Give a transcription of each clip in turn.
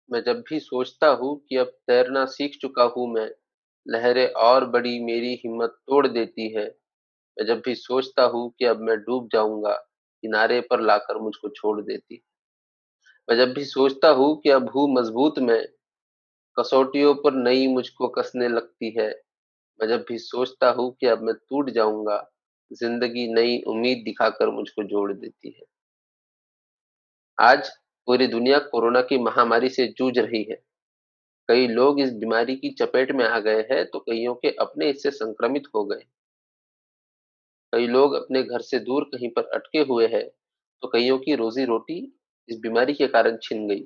मैं जब भी सोचता हूँ कि अब तैरना सीख चुका हूँ मैं, लहरें और बड़ी मेरी हिम्मत तोड़ देती है। मैं जब भी सोचता हूँ कि अब मैं डूब जाऊंगा, किनारे पर लाकर मुझको छोड़ देती। मैं जब भी सोचता हूँ कि अब हूँ मजबूत मैं, कसौटियों पर नई मुझको कसने लगती है। मैं जब भी सोचता हूँ कि अब मैं टूट जाऊंगा, जिंदगी नई उम्मीद दिखाकर मुझको जोड़ देती है। आज पूरी दुनिया कोरोना की महामारी से जूझ रही है। कई लोग इस बीमारी की चपेट में आ गए हैं तो कईयों के अपने इससे संक्रमित हो गए। कई लोग अपने घर से दूर कहीं पर अटके हुए हैं तो कईयों की रोजी रोटी इस बीमारी के कारण छिन गई।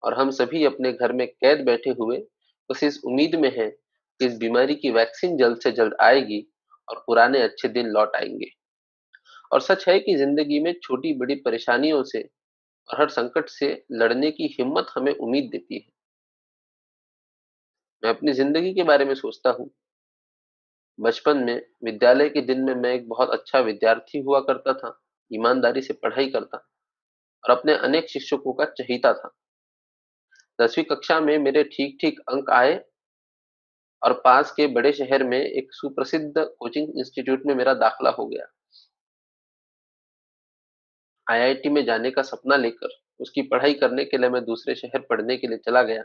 और हम सभी अपने घर में कैद बैठे हुए बस इस उम्मीद में हैं कि इस बीमारी की वैक्सीन जल्द से जल्द आएगी और पुराने अच्छे दिन लौट आएंगे। और सच है कि जिंदगी में छोटी बड़ी परेशानियों से और हर संकट से लड़ने की हिम्मत हमें उम्मीद देती है। मैं अपनी जिंदगी के बारे में सोचता हूँ। बचपन में विद्यालय के दिन में मैं एक बहुत अच्छा विद्यार्थी हुआ करता था, ईमानदारी से पढ़ाई करता और अपने अनेक शिक्षकों का चहीता था। 10वीं कक्षा में मेरे ठीक ठीक अंक आए और पास के बड़े शहर में एक सुप्रसिद्ध कोचिंग इंस्टीट्यूट में मेरा दाखिला हो गया। आईआईटी में जाने का सपना लेकर उसकी पढ़ाई करने के लिए मैं दूसरे शहर पढ़ने के लिए चला गया।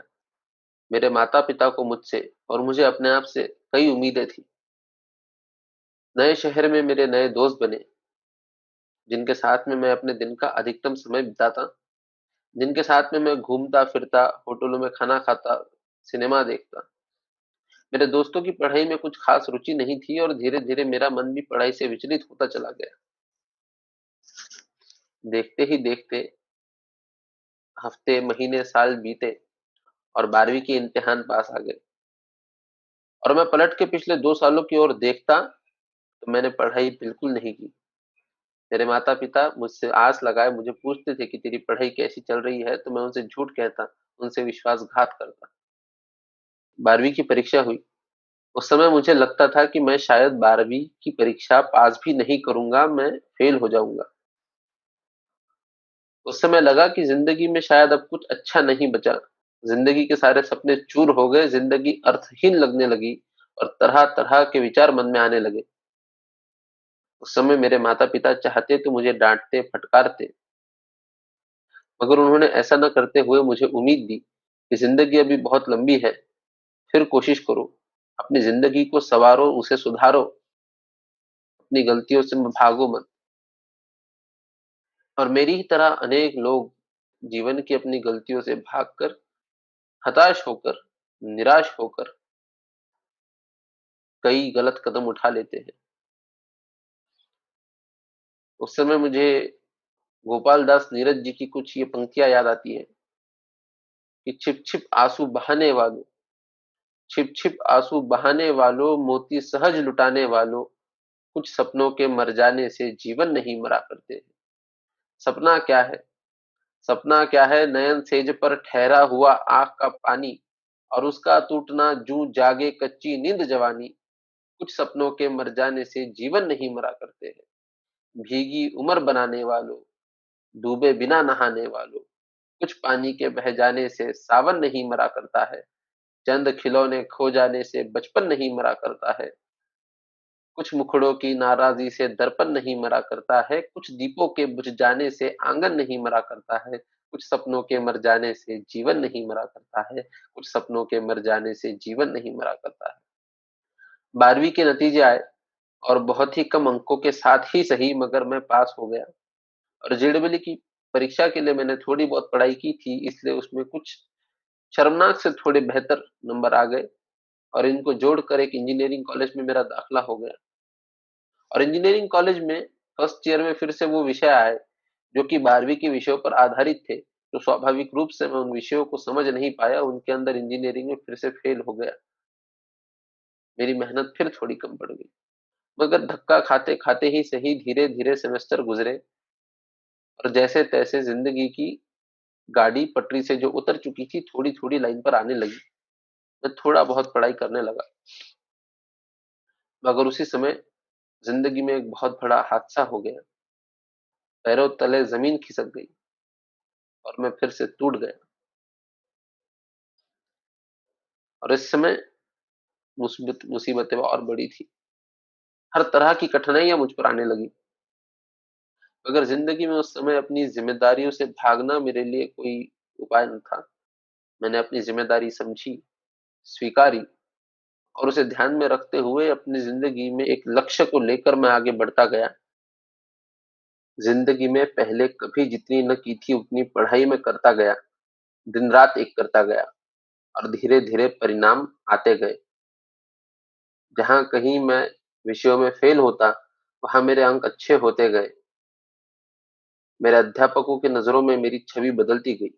मेरे माता पिता को मुझसे और मुझे अपने आप से कई उम्मीदें थी। नए शहर में मेरे नए दोस्त बने, जिनके साथ में मैं अपने दिन का अधिकतम समय बिताता, जिनके साथ में मैं घूमता फिरता, होटलों में खाना खाता, सिनेमा देखता। मेरे दोस्तों की पढ़ाई में कुछ खास रुचि नहीं थी और धीरे धीरे मेरा मन भी पढ़ाई से विचलित होता चला गया। देखते ही देखते हफ्ते महीने साल बीते और 12वीं के इम्तिहान पास आ गए। और मैं पलट के पिछले 2 सालों की ओर देखता तो मैंने पढ़ाई बिल्कुल नहीं की। मेरे माता पिता मुझसे आस लगाए मुझे पूछते थे कि तेरी पढ़ाई कैसी चल रही है, तो मैं उनसे झूठ कहता, उनसे विश्वासघात करता। 12वीं की परीक्षा हुई। उस समय मुझे लगता था कि मैं शायद 12वीं की परीक्षा पास भी नहीं करूंगा, मैं फेल हो जाऊंगा। उस समय लगा कि जिंदगी में शायद अब कुछ अच्छा नहीं बचा। जिंदगी के सारे सपने चूर हो गए, जिंदगी अर्थहीन लगने लगी और तरह तरह के विचार मन में आने लगे। उस समय मेरे माता पिता चाहते तो मुझे डांटते फटकारते, मगर उन्होंने ऐसा न करते हुए मुझे उम्मीद दी कि जिंदगी अभी बहुत लंबी है, फिर कोशिश करो, अपनी जिंदगी को संवारो, उसे सुधारो, अपनी गलतियों से भागो मत। और मेरी ही तरह अनेक लोग जीवन की अपनी गलतियों से भागकर, हताश होकर, निराश होकर कई गलत कदम उठा लेते हैं। उस समय मुझे गोपाल दास नीरज जी की कुछ ये पंक्तियां याद आती है कि छिप छिप आंसू बहाने वालों, छिप छिप आंसू बहाने वालों, मोती सहज लुटाने वालों, कुछ सपनों के मर जाने से जीवन नहीं मरा करते हैं। सपना क्या है? सपना क्या है? नयन सेज पर ठहरा हुआ आंख का पानी और उसका टूटना जूं जागे कच्ची नींद जवानी। कुछ सपनों के मर जाने से जीवन नहीं मरा करते हैं। भीगी उम्र बनाने वालों, डूबे बिना नहाने वालों, कुछ पानी के बह जाने से सावन नहीं मरा करता है। चंद खिलौने खो जाने से बचपन नहीं मरा करता है। कुछ मुखड़ों की नाराज़ी से दर्पण नहीं मरा करता है, कुछ दीपों के बुझ जाने से आंगन नहीं मरा करता है, कुछ सपनों के मर जाने से जीवन नहीं मरा करता है, कुछ सपनों के मर जाने से जीवन नहीं मरा करता है। 12वीं के नतीजे आए और बहुत ही कम अंकों के साथ ही सही मगर मैं पास हो गया। और जेईई की परीक्षा के लिए मैंने थोड़ी बहुत पढ़ाई की थी, इसलिए उसमें कुछ शर्मनाक से थोड़े बेहतर नंबर आ गए और इनको जोड़कर एक इंजीनियरिंग कॉलेज में मेरा दाखिला हो गया। और इंजीनियरिंग कॉलेज में फर्स्ट ईयर में फिर से वो विषय आए जो कि 12वीं के विषयों पर आधारित थे, तो स्वाभाविक रूप से मैं उन विषयों को समझ नहीं पाया, उनके अंदर इंजीनियरिंग में फिर से फेल हो गया। मेरी मेहनत फिर थोड़ी कम पड़ गई, मगर धक्का खाते खाते ही सही धीरे धीरे सेमेस्टर गुजरे और जैसे तैसे जिंदगी की गाड़ी पटरी से जो उतर चुकी थी थोड़ी थोड़ी लाइन पर आने लगी। मैं थोड़ा बहुत पढ़ाई करने लगा, मगर उसी समय जिंदगी में एक बहुत बड़ा हादसा हो गया। पैरों तले जमीन खिसक गई और मैं फिर से टूट गया। और इस समय मुसीबतें और बड़ी थी। हर तरह की कठिनाइयाँ मुझ पर आने लगी। मगर ज़िंदगी में उस समय अपनी ज़िम्मेदारियों से भागना मेरे लिए कोई उपाय न था। मैंने अपनी ज़िम्मेदारी समझी, स्वीकारी और उसे ध्यान में रखते हुए अपनी ज़िंदगी में एक लक्ष्य को लेकर मैं आगे बढ़ता गया। ज़िंदगी में पहले कभी जितनी न की थी उतनी पढ़ाई मैं करता गया, दिन-रात एक करता गया और धीरे-धीरे परिणाम आते गए। जहाँ कहीं मैं विषयों में फ़ेल होता, वहाँ मेरे अंक अच्छे होते गए। मेरे अध्यापकों की नज़रों में मेरी छवि बदलती गई।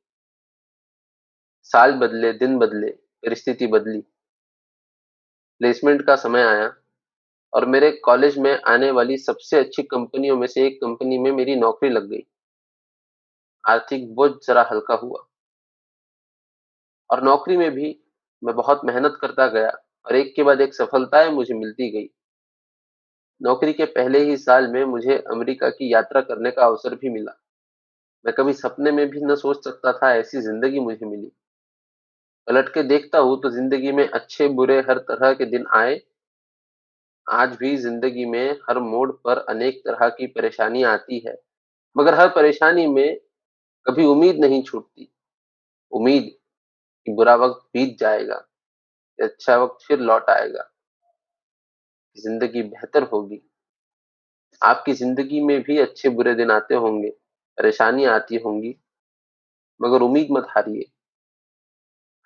साल बदले, दिन बदले, परिस्थिति बदली। प्लेसमेंट का समय आया और मेरे कॉलेज में आने वाली सबसे अच्छी कंपनियों में से एक कंपनी में मेरी नौकरी लग गई। आर्थिक बोझ ज़रा हल्का हुआ और नौकरी में भी मैं बहुत मेहनत करता गया और एक के बाद एक सफलताएँ मुझे मिलती गई। नौकरी के पहले ही साल में मुझे अमेरिका की यात्रा करने का अवसर भी मिला। मैं कभी सपने में भी न सोच सकता था ऐसी ज़िंदगी मुझे मिली। पलट के देखता हूँ तो ज़िंदगी में अच्छे-बुरे हर तरह के दिन आए। आज भी ज़िंदगी में हर मोड़ पर अनेक तरह की परेशानियाँ आती है, मगर हर परेशानी में कभी उम्मीद नहीं छूटती। उम्मीद कि बुरा वक़्त बीत जाएगा, कि अच्छा वक़्त फिर लौट आएगा, कि ज़िंदगी बेहतर होगी। आपकी ज़िंदगी में भी अच्छे-बुरे दिन आते होंगे, परेशानियाँ आती होंगी, मगर उम्मीद मत हारिए।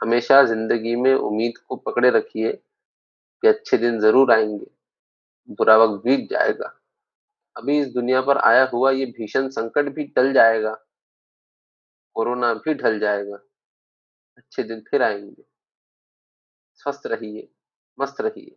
हमेशा ज़िंदगी में उम्मीद को पकड़े रखिए कि अच्छे दिन ज़रूर आएँगे, बुरा वक़्त बीत जाएगा। अभी इस दुनिया पर आया हुआ ये भीषण संकट भी टल जाएगा, कोरोना भी ढल जाएगा, अच्छे दिन फिर आएँगे। स्वस्थ रहिए, मस्त रहिए।